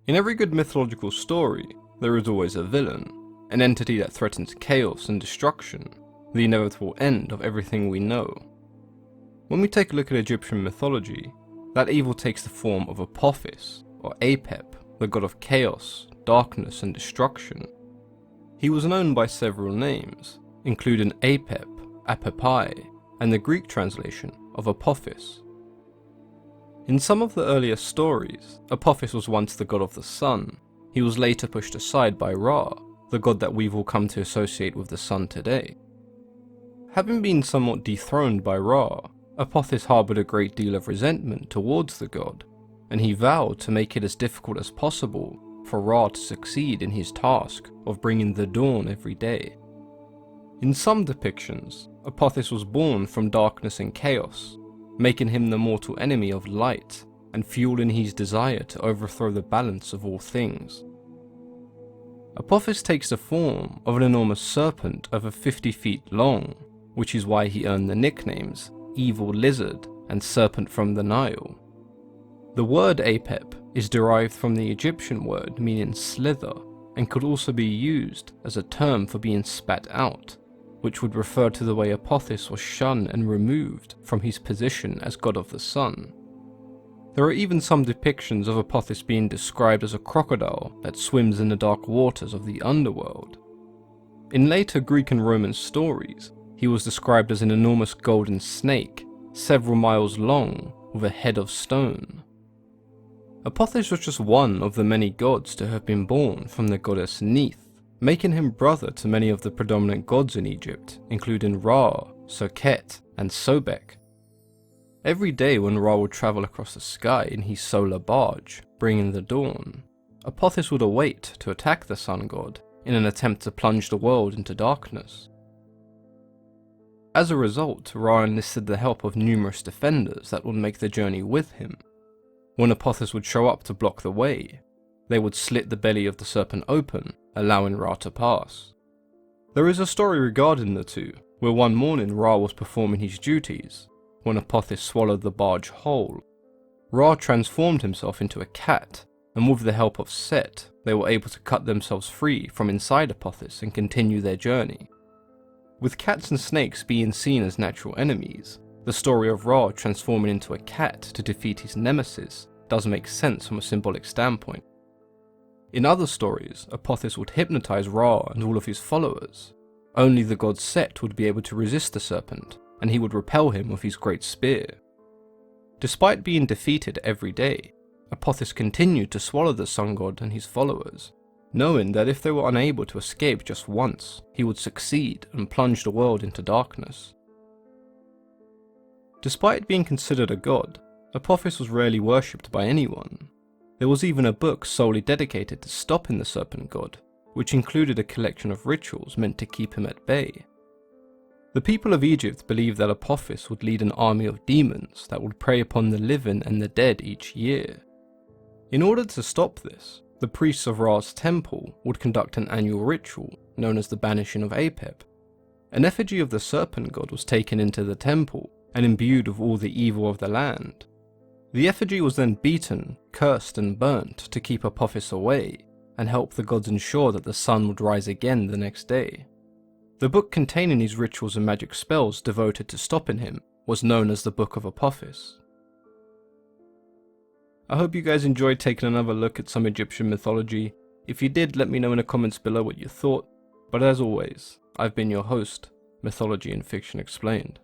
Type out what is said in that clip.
In every good mythological story, there is always a villain, an entity that threatens chaos and destruction, the inevitable end of everything we know. When we take a look at Egyptian mythology, that evil takes the form of Apophis, or Apep, the god of chaos, darkness and destruction. He was known by several names, including Apep, Apepai, and the Greek translation of Apophis. In some of the earlier stories, Apophis was once the god of the sun. He was later pushed aside by Ra, the god that we've all come to associate with the sun today. Having been somewhat dethroned by Ra, Apophis harboured a great deal of resentment towards the god, and he vowed to make it as difficult as possible for Ra to succeed in his task of bringing the dawn every day. In some depictions, Apophis was born from darkness and chaos, making him the mortal enemy of light and fueling his desire to overthrow the balance of all things. Apophis takes the form of an enormous serpent over 50 feet long, which is why he earned the nicknames Evil Lizard and Serpent from the Nile. The word Apep is derived from the Egyptian word meaning slither, and could also be used as a term for being spat out, which would refer to the way Apophis was shunned and removed from his position as god of the sun. There are even some depictions of Apophis being described as a crocodile that swims in the dark waters of the underworld. In later Greek and Roman stories, he was described as an enormous golden snake, several miles long, with a head of stone. Apophis was just one of the many gods to have been born from the goddess Neith, making him brother to many of the predominant gods in Egypt, including Ra, Serket, and Sobek. Every day when Ra would travel across the sky in his solar barge, bringing the dawn, Apophis would await to attack the sun god in an attempt to plunge the world into darkness. As a result, Ra enlisted the help of numerous defenders that would make the journey with him. When Apophis would show up to block the way, they would slit the belly of the serpent open, allowing Ra to pass. There is a story regarding the two, where one morning Ra was performing his duties, when Apophis swallowed the barge whole. Ra transformed himself into a cat, and with the help of Set, they were able to cut themselves free from inside Apophis and continue their journey. With cats and snakes being seen as natural enemies, the story of Ra transforming into a cat to defeat his nemesis does make sense from a symbolic standpoint. In other stories, Apophis would hypnotize Ra and all of his followers. Only the god Set would be able to resist the serpent, and he would repel him with his great spear. Despite being defeated every day, Apophis continued to swallow the sun god and his followers, knowing that if they were unable to escape just once, he would succeed and plunge the world into darkness. Despite being considered a god, Apophis was rarely worshipped by anyone. There was even a book solely dedicated to stopping the serpent god, which included a collection of rituals meant to keep him at bay. The people of Egypt believed that Apophis would lead an army of demons that would prey upon the living and the dead each year. In order to stop this, the priests of Ra's temple would conduct an annual ritual known as the Banishing of Apep. An effigy of the serpent god was taken into the temple and imbued with all the evil of the land. The effigy was then beaten, cursed and burnt to keep Apophis away, and help the gods ensure that the sun would rise again the next day. The book containing these rituals and magic spells devoted to stopping him was known as the Book of Apophis. I hope you guys enjoyed taking another look at some Egyptian mythology. If you did, let me know in the comments below what you thought, but as always, I've been your host, Mythology and Fiction Explained.